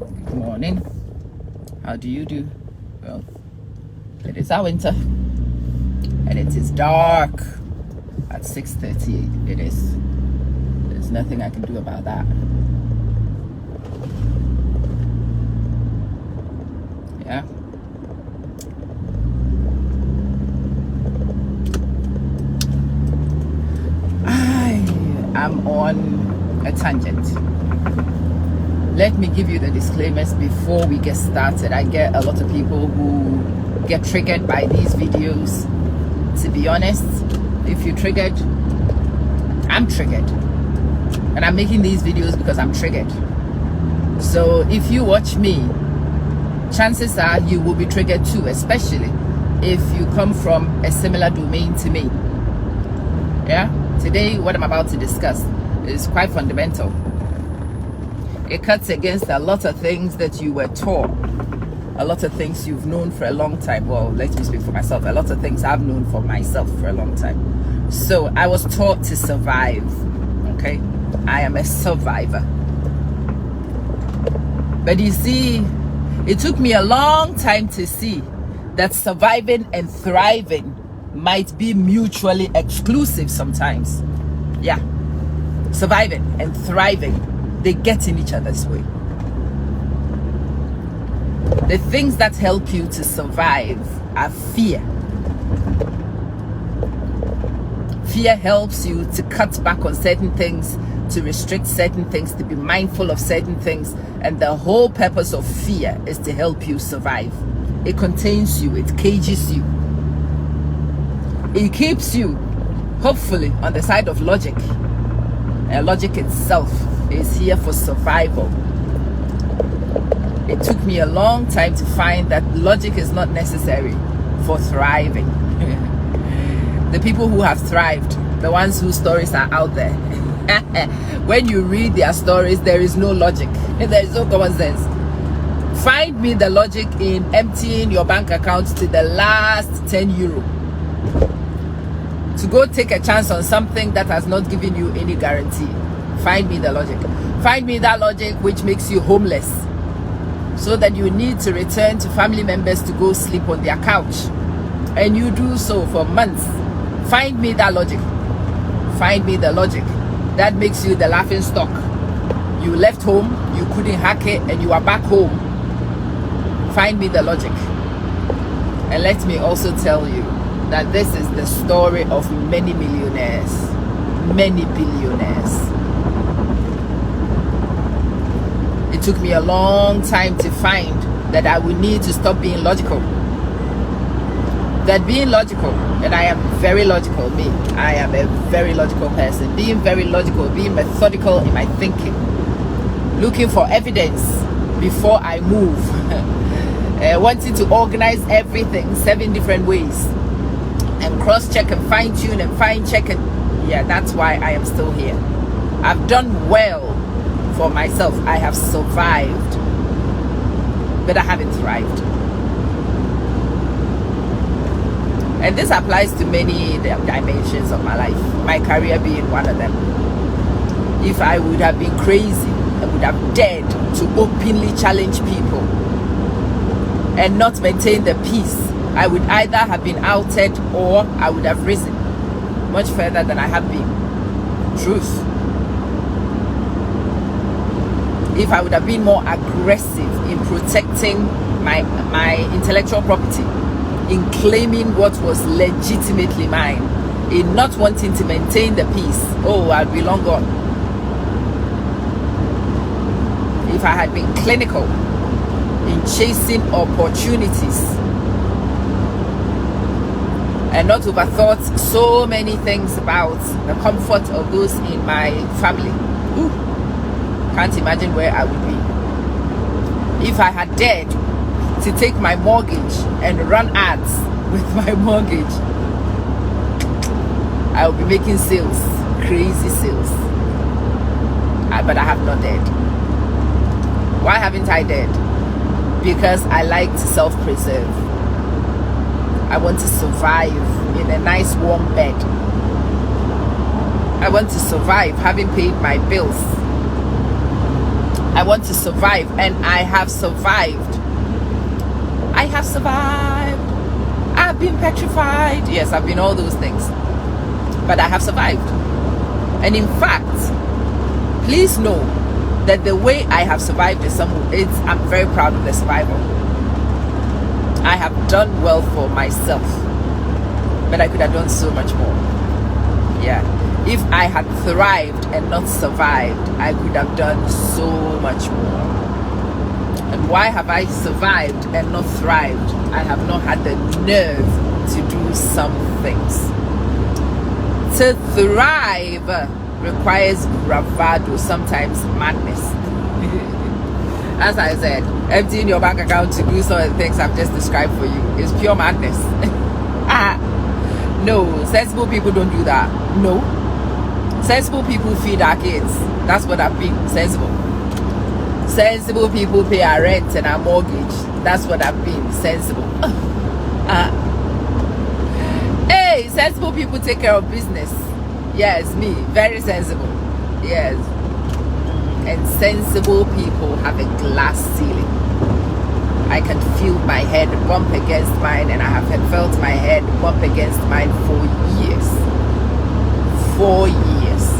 Good morning. How do you do? Well, it is our winter and it is dark at 6:38. It is. There's nothing I can do about that. Yeah. I'm on a tangent. Let me give you the disclaimers before we get started. I get a lot of people who get triggered by these videos. To be honest, if you're triggered, I'm triggered. And I'm making these videos because I'm triggered. So if you watch me, chances are you will be triggered too, especially if you come from a similar domain to me. Yeah? Today, what I'm about to discuss is quite fundamental. It cuts against a lot of things that you were taught, a lot of things you've known for a long time. Well, let me speak for myself. A lot of things I've known for myself for a long time. So I was taught to survive. Okay? I am a survivor. But you see, it took me a long time to see that surviving and thriving might be mutually exclusive sometimes. Yeah. Surviving and thriving, they get in each other's way. The things that help you to survive are fear. Fear helps you to cut back on certain things, to restrict certain things, to be mindful of certain things. And the whole purpose of fear is to help you survive. It contains you, it cages you. It keeps you, hopefully, on the side of logic. And logic itself is here for survival. It took me a long time to find that logic is not necessary for thriving. The people who have thrived, the ones whose stories are out there, when you read their stories, there is no logic. There is no common sense. Find me the logic in emptying your bank account to the last 10 euro. To go take a chance on something that has not given you any guarantee. Find me the logic. Find me that logic which makes you homeless, so that you need to return to family members to go sleep on their couch, and you do so for months. Find me that logic. Find me the logic that makes you the laughing stock. You left home, you couldn't hack it, and you are back home. Find me the logic. And let me also tell you that this is the story of many millionaires, many billionaires. It took me a long time to find that I would need to stop being logical. That being logical, and I am very logical, me. I am a very logical person. Being very logical, being methodical in my thinking. Looking for evidence before I move. Wanting to organize everything 7 different ways. And cross-check and fine-tune and fine-check. And yeah, that's why I am still here. I've done well for myself. I have survived, but I haven't thrived. And this applies to many dimensions of my life, my career being one of them. If I would have been crazy, I would have dared to openly challenge people and not maintain the peace, I would either have been outed or I would have risen much further than I have been. Truth. If I would have been more aggressive in protecting my intellectual property, in claiming what was legitimately mine, in not wanting to maintain the peace, oh, I'd be long gone. If I had been clinical in chasing opportunities and not overthought so many things about the comfort of those in my family, ooh, can't imagine where I would be. If I had dared to take my mortgage and run ads with my mortgage, I would be making sales, crazy sales. But I have not dared. Why haven't I dared? Because I like to self-preserve. I want to survive in a nice warm bed. I want to survive having paid my bills. I want to survive, and I have survived. I have survived. I've been petrified. Yes, I've been all those things, but I have survived. And in fact, please know that the way I have survived I'm very proud of the survival. I have done well for myself, but I could have done so much more. Yeah, if I had thrived and not survived, I could have done so much more. And why have I survived and not thrived? I have not had the nerve to do some things. To thrive requires bravado, sometimes madness. As I said, emptying your bank account to do some of the things I've just described for you is pure madness. No, sensible people don't do that. No. Sensible people feed our kids. That's what I've been. Sensible. Sensible people pay our rent and our mortgage. That's what I've been. Sensible. Hey, sensible people take care of business. Yes, me. Very sensible. Yes. And sensible people have a glass ceiling. I can feel my head bump against mine, and I have felt my head bump against mine for years. 4 years.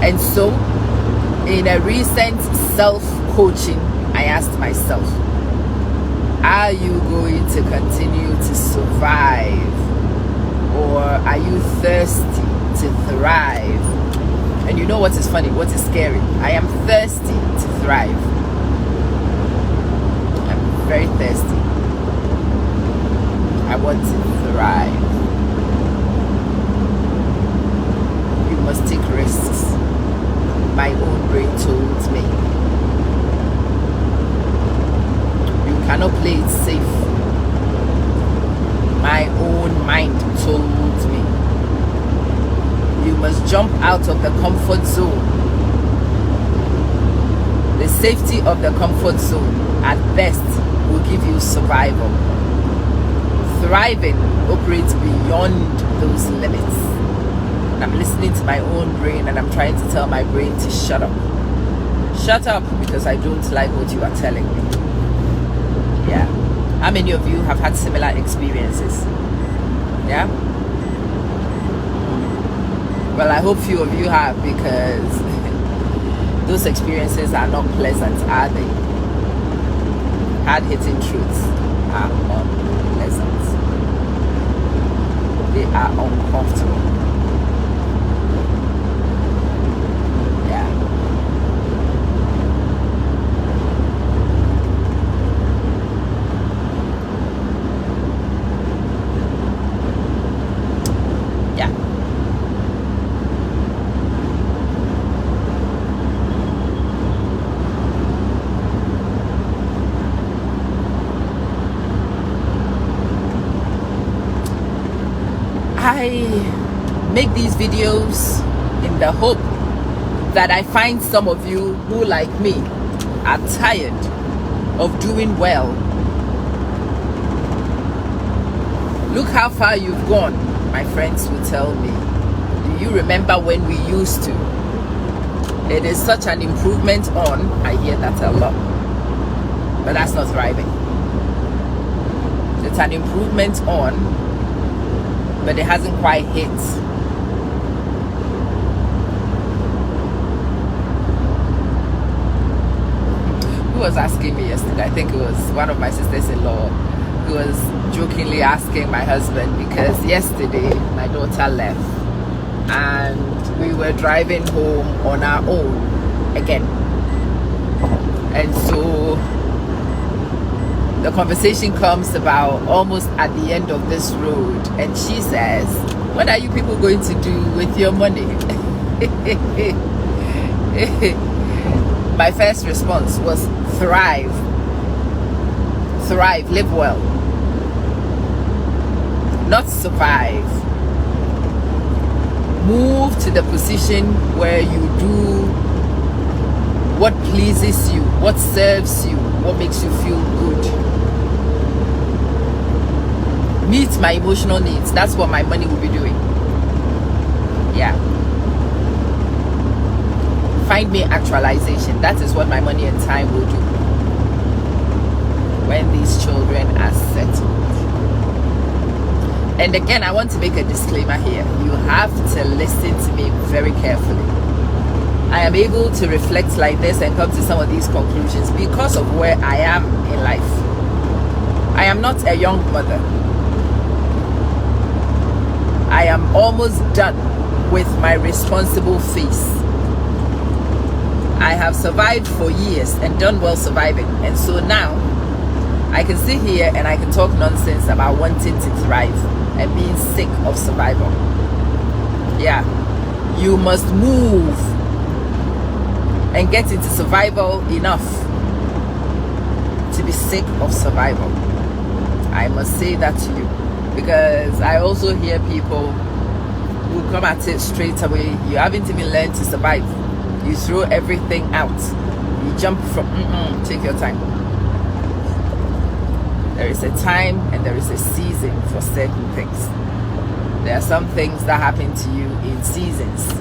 And so, in a recent self-coaching, I asked myself, are you going to continue to survive, or are you thirsty to thrive? And you know what is funny, what is scary? I am thirsty to thrive. I'm very thirsty. I want to thrive. You must take risks. My own brain told me. You cannot play it safe. My own mind told me. You must jump out of the comfort zone. The safety of the comfort zone at best will give you survival. Thriving operates beyond those limits. And I'm listening to my own brain, and I'm trying to tell my brain to shut up. Shut up, because I don't like what you are telling me. Yeah. How many of you have had similar experiences? Yeah? Well, I hope few of you have, because those experiences are not pleasant, are they? Hard-hitting truths are unpleasant. They are uncomfortable. Yeah. Yeah. I make these videos in the hope that I find some of you who, like me, are tired of doing well. Look how far you've gone, my friends will tell me. Do you remember when we used to? It is such an improvement on. I hear that a lot, but that's not thriving. It's an improvement on, but it hasn't quite hit. Who was asking me yesterday? I think it was one of my sisters-in-law who was jokingly asking my husband, because yesterday my daughter left and we were driving home on our own again. And so the conversation comes about almost at the end of this road, and she says, what are you people going to do with your money? My first response was thrive. Thrive, live well. Not survive. Move to the position where you do what pleases you, what serves you, what makes you feel good. Meet my emotional needs. That's what my money will be doing. Yeah. Find me actualization. That is what my money and time will do when these children are settled. And again, I want to make a disclaimer here. You have to listen to me very carefully. I am able to reflect like this and come to some of these conclusions because of where I am in life. I am not a young mother. I am almost done with my responsible phase. I have survived for years and done well surviving. And so now I can sit here and I can talk nonsense about wanting to thrive and being sick of survival. Yeah, you must move and get into survival enough to be sick of survival. I must say that to you, because I also hear people who come at it straight away. You haven't even learned to survive. You throw everything out. You jump from take your time. There is a time and there is a season for certain things. There are some things that happen to you in seasons.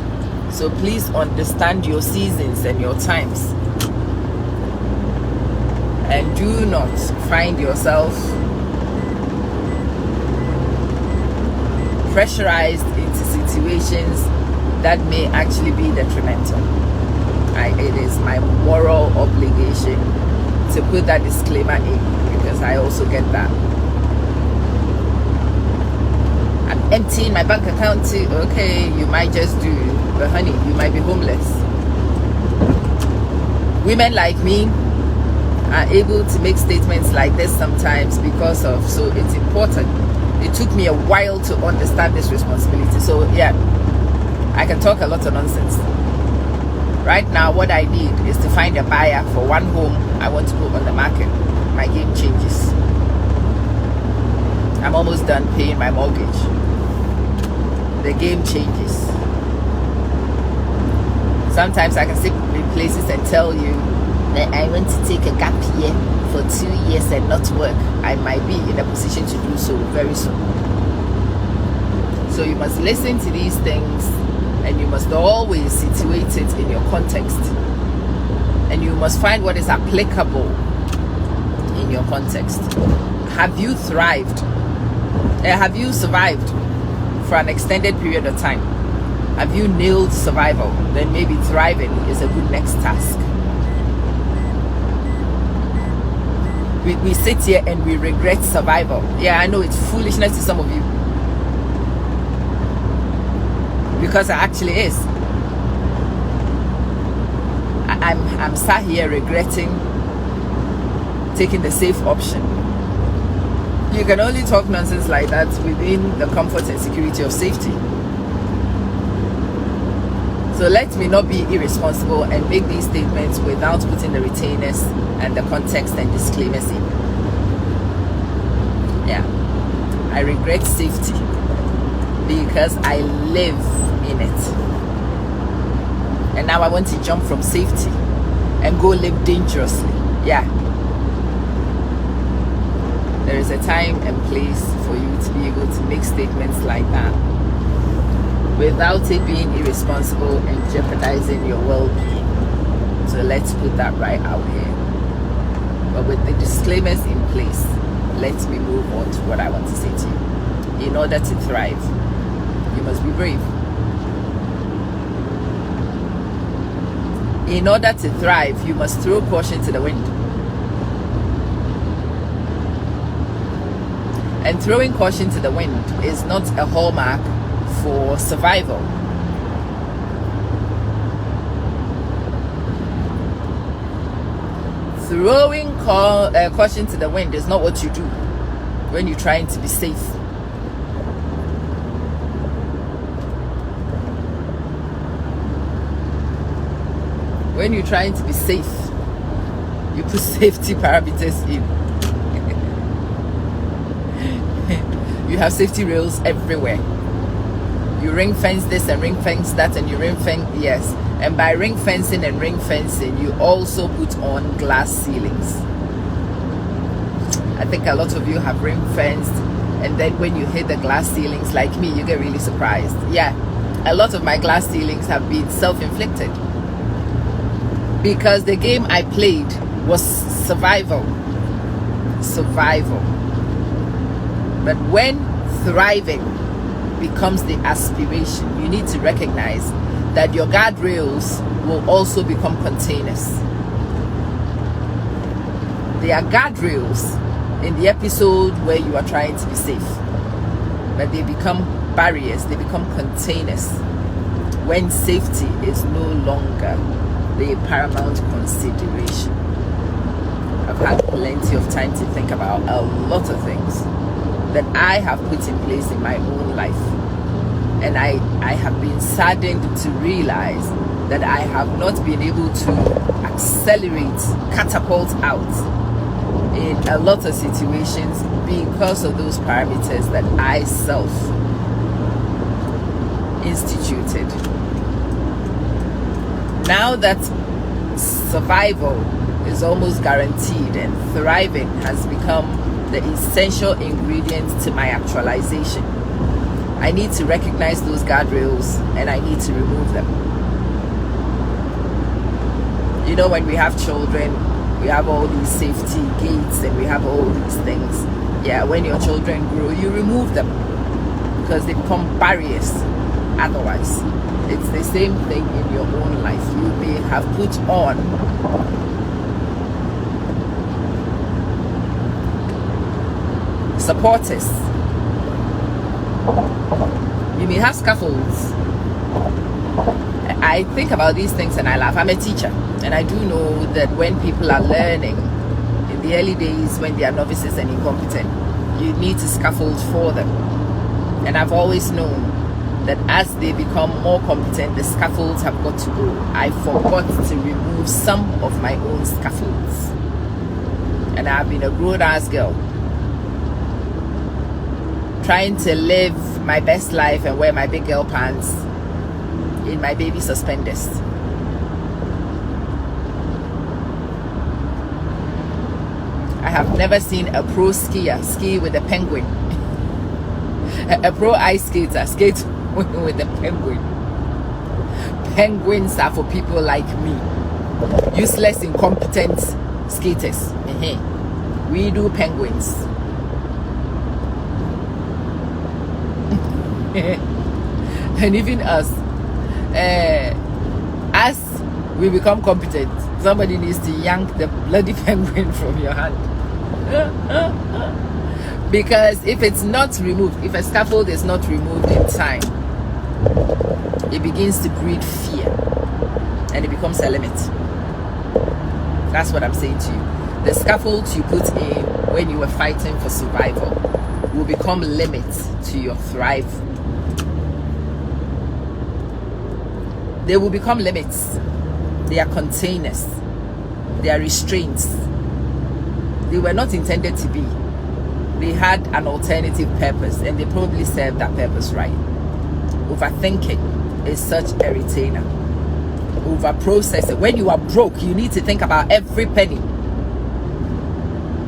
So please understand your seasons and your times. And do not find yourself pressurized into situations that may actually be detrimental. It is my moral obligation to put that disclaimer in, because I also get that. I'm emptying my bank account too. Okay, you might just do, but honey, you might be homeless. Women like me are able to make statements like this sometimes because of, so it's important. It took me a while to understand this responsibility. So yeah, I can talk a lot of nonsense. Right now, what I need is to find a buyer for one home I want to put on the market. My game changes. I'm almost done paying my mortgage. The game changes. Sometimes I can sit in places and tell you that I want to take a gap year for 2 years and not work. I might be in a position to do so very soon. So you must listen to these things, and you must always situate it in your context. And you must find what is applicable in your context. Have you thrived? Have you survived for an extended period of time? Have you nailed survival? Then maybe thriving is a good next task. We sit here and we regret survival. Yeah, I know it's foolishness to some of you, because it actually is. I'm sat here regretting taking the safe option. You can only talk nonsense like that within the comfort and security of safety. So let me not be irresponsible and make these statements without putting the retainers and the context and disclaimers in. Yeah, I regret safety because I live in it. And now I want to jump from safety and go live dangerously. Yeah. There is a time and place for you to be able to make statements like that without it being irresponsible and jeopardizing your well-being. So let's put that right out here. But with the disclaimers in place, let me move on to what I want to say to you. In order to thrive, you must be brave. In order to thrive, you must throw caution to the wind. And throwing caution to the wind is not a hallmark for survival. Throwing caution to the wind is not what you do when you're trying to be safe. When you're trying to be safe, you put safety parameters in. You have safety rails everywhere. You ring fence this and ring fence that, and you ring fence, yes. And by ring fencing and ring fencing, you also put on glass ceilings. I think a lot of you have ring fenced, and then when you hit the glass ceilings, like me, you get really surprised. Yeah, a lot of my glass ceilings have been self-inflicted. because the game I played was survival. But when thriving becomes the aspiration, you need to recognize that your guardrails will also become containers. They are guardrails in the episode where you are trying to be safe, but they become barriers, they become containers when safety is no longer the paramount consideration. I've had plenty of time to think about a lot of things that I have put in place in my own life, and I have been saddened to realize that I have not been able to accelerate, catapult out in a lot of situations because of those parameters that I self instituted. Now that survival is almost guaranteed and thriving has become the essential ingredient to my actualization, I need to recognize those guardrails and I need to remove them. You know, when we have children, we have all these safety gates and we have all these things. Yeah, when your children grow, you remove them because they become barriers. Otherwise, it's the same thing in your own life. You may have put on supporters. You may have scaffolds. I think about these things and I laugh. I'm a teacher, and I do know that when people are learning in the early days, when they are novices and incompetent, you need to scaffold for them. And I've always known that as they become more competent, the scaffolds have got to go. I forgot to remove some of my own scaffolds, and I've been a grown-ass girl trying to live my best life and wear my big girl pants in my baby suspenders. I have never seen a pro skier ski with a penguin. A pro ice skater skate with a penguin. Penguins are for people like me, useless, incompetent skaters. We do penguins. And even us, as we become competent, somebody needs to yank the bloody penguin from your hand. Because if it's not removed, if a scaffold is not removed in time, it begins to breed fear and it becomes a limit. That's what I'm saying to you. The scaffolds you put in when you were fighting for survival will become limits to your thrive. They will become limits. They are containers. They are restraints. They were not intended to be. They had an alternative purpose, and they probably served that purpose right. Overthinking is such a retainer. Over-processing. When you are broke, you need to think about every penny.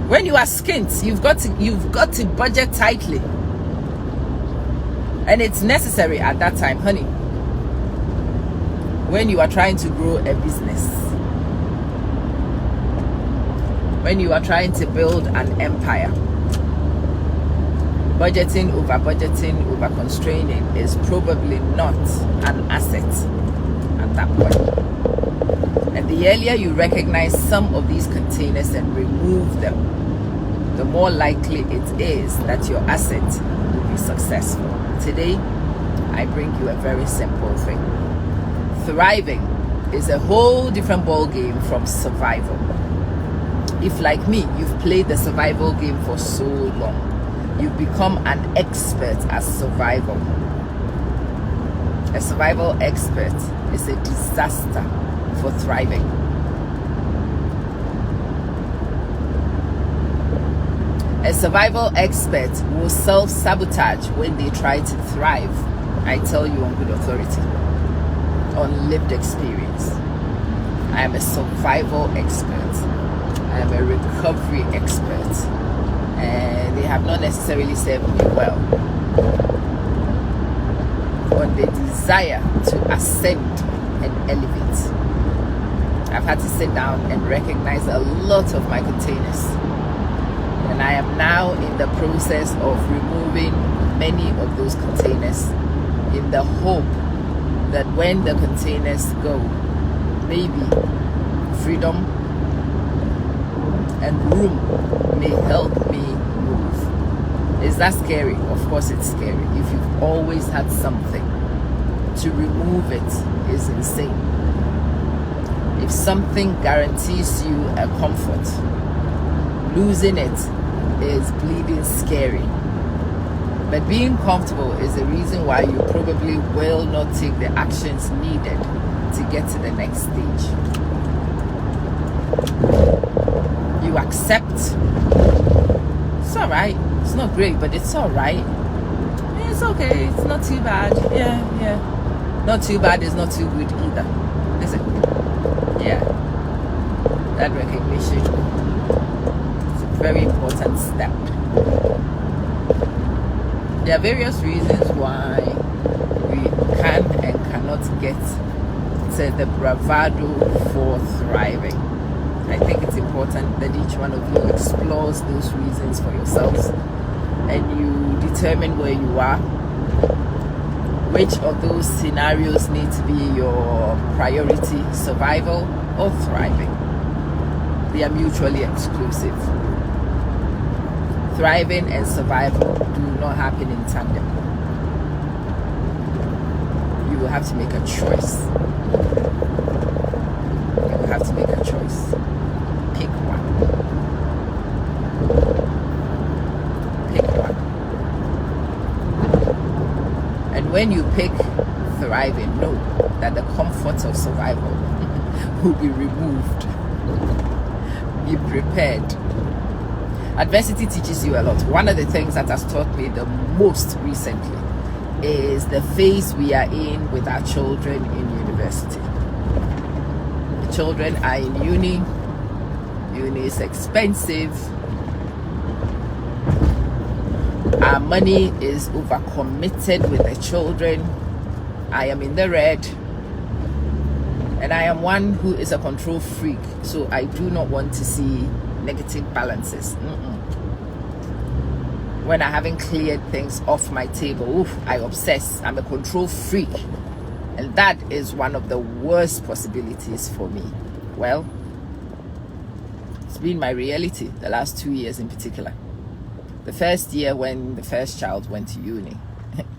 When you are skint, you've got to budget tightly. And it's necessary at that time, honey. When you are trying to grow a business, when you are trying to build an empire, budgeting, over constraining is probably not an asset at that point. And the earlier you recognize some of these containers and remove them, the more likely it is that your asset will be successful. Today, I bring you a very simple thing. Thriving is a whole different ball game from survival. If, like me, you've played the survival game for so long, you've become an expert at survival. A survival expert is a disaster for thriving. A survival expert will self-sabotage when they try to thrive. I tell you on good authority, on lived experience. I am a survival expert. I am a recovery expert. And they have not necessarily served me well. On the desire to ascend and elevate. I've had to sit down and recognize a lot of my containers. And I am now in the process of removing many of those containers in the hope that when the containers go, maybe freedom and room may help me move. Is that scary? Of course it's scary. If you've always had something, to remove it is insane. If something guarantees you a comfort, losing it is bleeding scary. But being comfortable is the reason why you probably will not take the actions needed to get to the next stage. You accept. It's alright. It's not great, but it's alright. It's okay. It's not too bad. Yeah. Not too bad is not too good either. Is it? Yeah. That recognition is a very important step. There are various reasons why we can and cannot get to the bravado for thriving. I think it's important that each one of you explores those reasons for yourselves and you determine where you are. Which of those scenarios need to be your priority, survival or thriving? They are mutually exclusive. Thriving and survival do not happen in tandem. You will have to make a choice. You will have to make a choice. Pick one. Pick one. And when you pick thriving, know that the comfort of survival will be removed. Be prepared. Adversity teaches you a lot. One of the things that has taught me the most recently is the phase we are in with our children in university. The children are in uni. Uni is expensive. Our money is overcommitted with the children. I am in the red. And I am one who is a control freak. So I do not want to see negative balances. When I haven't cleared things off my table, I obsess. I'm a control freak, and that is one of the worst possibilities for me. Well, it's been my reality the last 2 years in particular. The first year when the first child went to uni,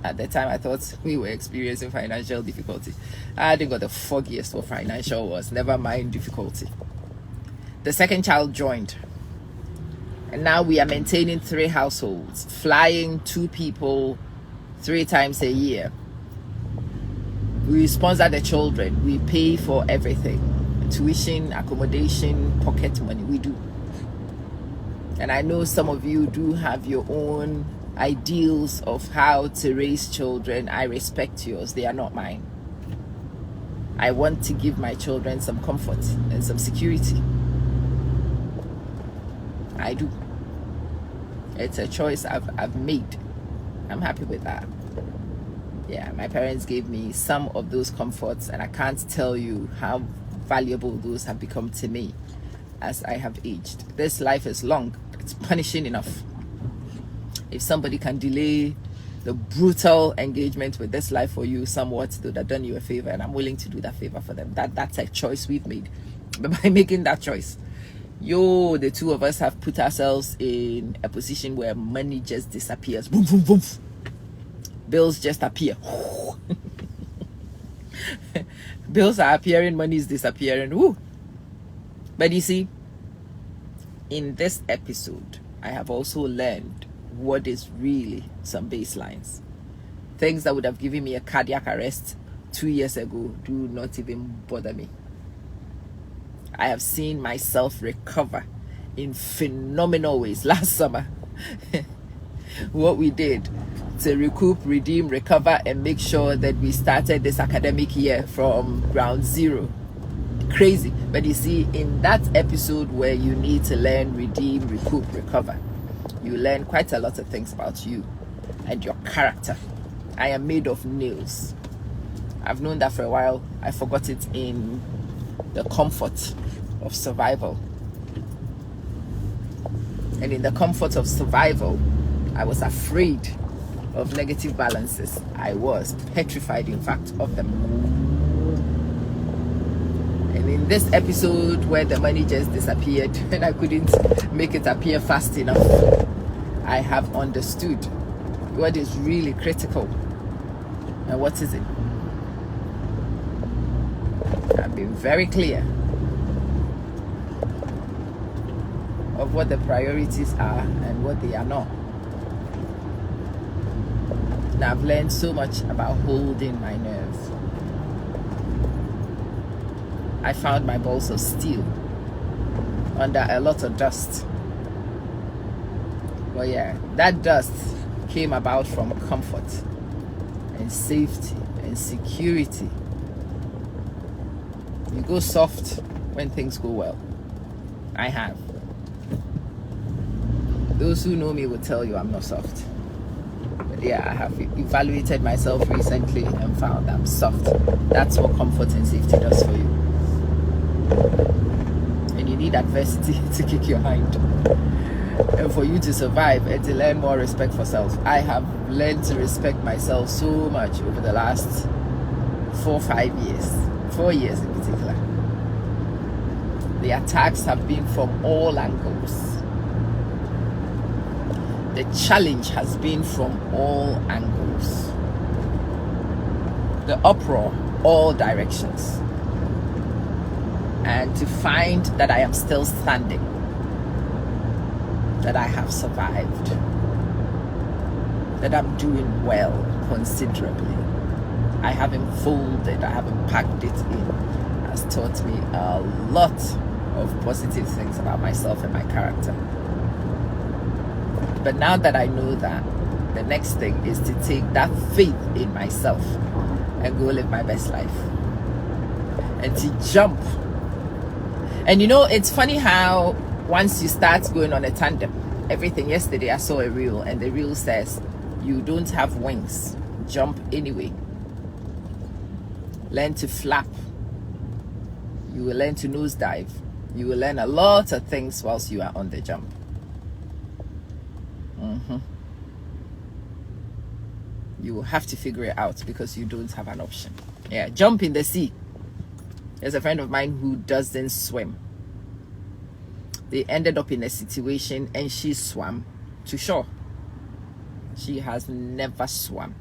at the time I thought we were experiencing financial difficulty. I hadn't got the foggiest what financial was, never mind difficulty. The second child joined, and now we are maintaining 3 households, flying 2 people 3 times a year. We sponsor the children, we pay for everything, tuition, accommodation, pocket money, we do. And I know some of you do have your own ideals of how to raise children. I respect yours, they are not mine. I want to give my children some comfort and some security. I do. It's a choice I've made. I'm happy with that. Yeah, my parents gave me some of those comforts, and I can't tell you how valuable those have become to me as I have aged. This life is long. It's punishing enough. If somebody can delay the brutal engagement with this life for you somewhat, they would have done you a favor, and I'm willing to do that favor for them. That's a choice we've made. But by making that choice, the 2 of us have put ourselves in a position where money just disappears. Boom, boom, boom. Bills just appear. Bills are appearing, money is disappearing. Woo. But you see, in this episode, I have also learned what is really some baselines. Things that would have given me a cardiac arrest 2 years ago do not even bother me. I have seen myself recover in phenomenal ways. Last summer, what we did to recoup, redeem, recover, and make sure that we started this academic year from ground zero. Crazy. But you see, in that episode where you need to learn, redeem, recoup, recover, you learn quite a lot of things about you and your character. I am made of nails. I've known that for a while. I forgot it in the comfort of survival. And in the comfort of survival, I was afraid of negative balances. I was petrified, in fact, of them. And in this episode where the money just disappeared and I couldn't make it appear fast enough, I have understood what is really critical. And what is it? I've been very clear of what the priorities are and what they are not. Now I've learned so much about holding my nerve. I found my balls of steel under a lot of dust. But yeah, that dust came about from comfort and safety and security. You go soft when things go well. I have. Those who know me will tell you I'm not soft. But yeah, I have evaluated myself recently and found I'm soft. That's what comfort and safety does for you. And you need adversity to kick your hind. And for you to survive and to learn more respect for self. I have learned to respect myself so much over the last 4 years in particular. The attacks have been from all angles. The challenge has been from all angles. The uproar, all directions. And to find that I am still standing, that I have survived, that I'm doing well considerably. I haven't folded, I haven't packed it in, has taught me a lot of positive things about myself and my character. But now that I know that, the next thing is to take that faith in myself and go live my best life. And to jump. And you know, it's funny how once you start going on a tandem, everything. Yesterday I saw a reel and the reel says, you don't have wings, jump anyway. Learn to flap. You will learn to nosedive. You will learn a lot of things whilst you are on the jump. You will have to figure it out because you don't have an option. Yeah, jump in the sea. There's a friend of mine who doesn't swim. They ended up in a situation and she swam to shore. She has never swum.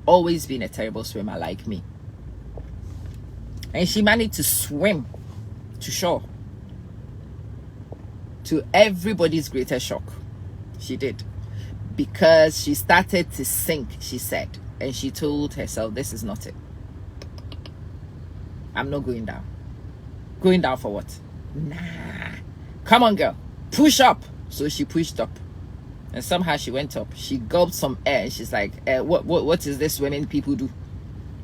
Always been a terrible swimmer like me. And she managed to swim to shore. To everybody's greatest shock. She did. Because she started to sink, she said. And she told herself, this is not it. I'm not going down. Going down for what? Nah. Come on, girl. Push up. So she pushed up. And somehow she went up. She gulped some air. And she's like, what is this women people do?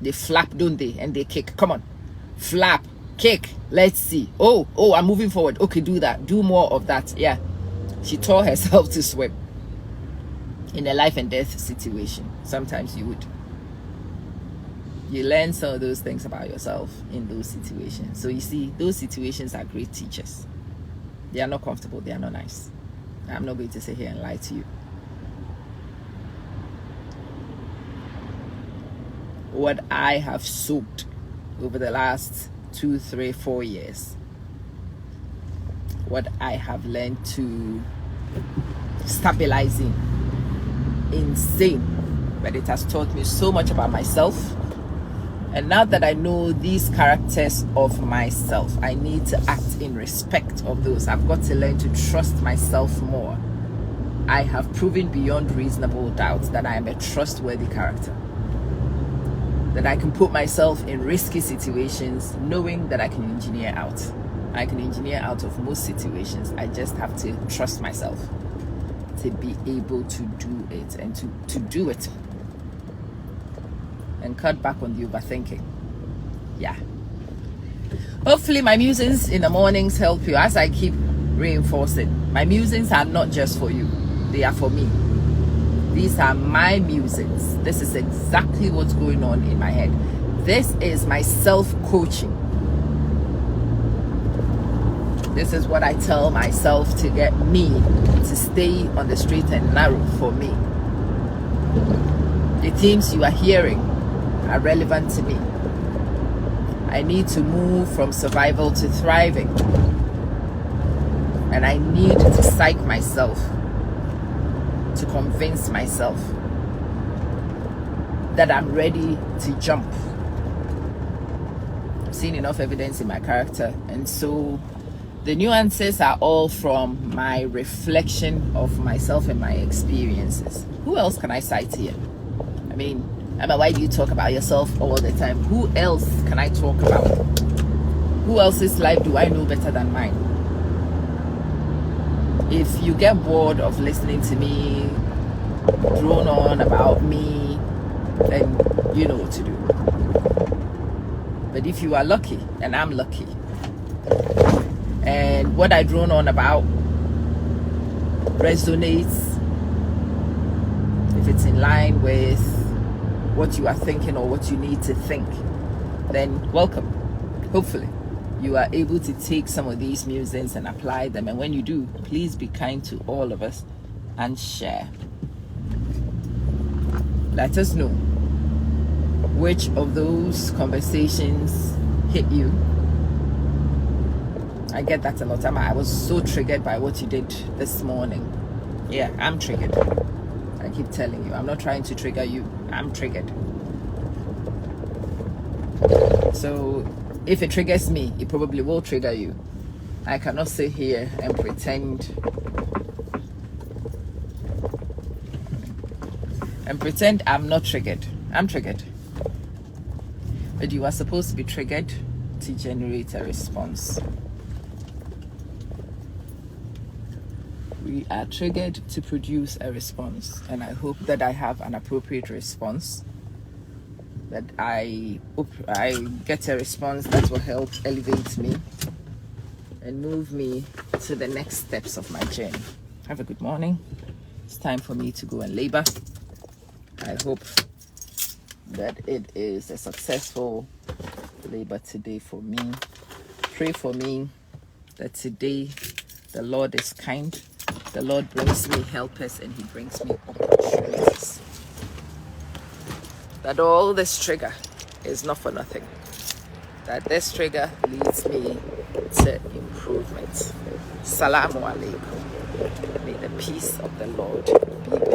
They flap, don't they? And they kick. Come on. Flap. Kick. Let's see. Oh, I'm moving forward. Okay, do that. Do more of that. Yeah. She taught herself to swim. In a life and death situation. Sometimes you would. You learn some of those things about yourself in those situations. So you see, those situations are great teachers. They are not comfortable. They are not nice. I'm not going to sit here and lie to you. What I have soaked over the last 2, 3, 4 years. What I have learned to stabilize in. Insane. But it has taught me so much about myself. And now that I know these characters of myself, I need to act in respect of those. I've got to learn to trust myself more. I have proven beyond reasonable doubt that I am a trustworthy character. That I can put myself in risky situations knowing that I can engineer out. I can engineer out of most situations. I just have to trust myself to be able to do it and to do it. And cut back on the overthinking. Yeah. Hopefully my musings in the mornings help you. As I keep reinforcing, my musings are not just for you. They are for me. These are my musings. This is exactly what's going on in my head. This is my self-coaching. This is what I tell myself to get me to stay on the straight and narrow for me. The themes you are hearing are relevant to me. I need to move from survival to thriving. And I need to psych myself, to convince myself that I'm ready to jump. I've seen enough evidence in my character, and so the nuances are all from my reflection of myself and my experiences. Who else can I cite here? I mean, Emma, why do you talk about yourself all the time? Who else can I talk about? Who else's life do I know better than mine? If you get bored of listening to me drone on about me, then you know what to do. But if you are lucky, and I'm lucky, and what I drone on about resonates, if it's in line with what you are thinking or what you need to think, then welcome. Hopefully you are able to take some of these musings and apply them, and when you do, please be kind to all of us and share. Let us know which of those conversations hit you. I get that a lot. I was so triggered by what you did this morning. Yeah, I'm triggered. I keep telling you, I'm not trying to trigger you. I'm triggered. So if it triggers me, it probably will trigger you. I cannot sit here and pretend I'm not triggered. I'm triggered. But you are supposed to be triggered to generate a response. We are triggered to produce a response, and I hope that I have an appropriate response, that I get a response that will help elevate me and move me to the next steps of my journey. Have a good morning. It's time for me to go and labor. I hope that it is a successful labor today for me. Pray for me that today the Lord is kind. The Lord brings me helpers and He brings me opportunities. That all this trigger is not for nothing. That this trigger leads me to improvement. Salamu alaikum. May the peace of the Lord be with you.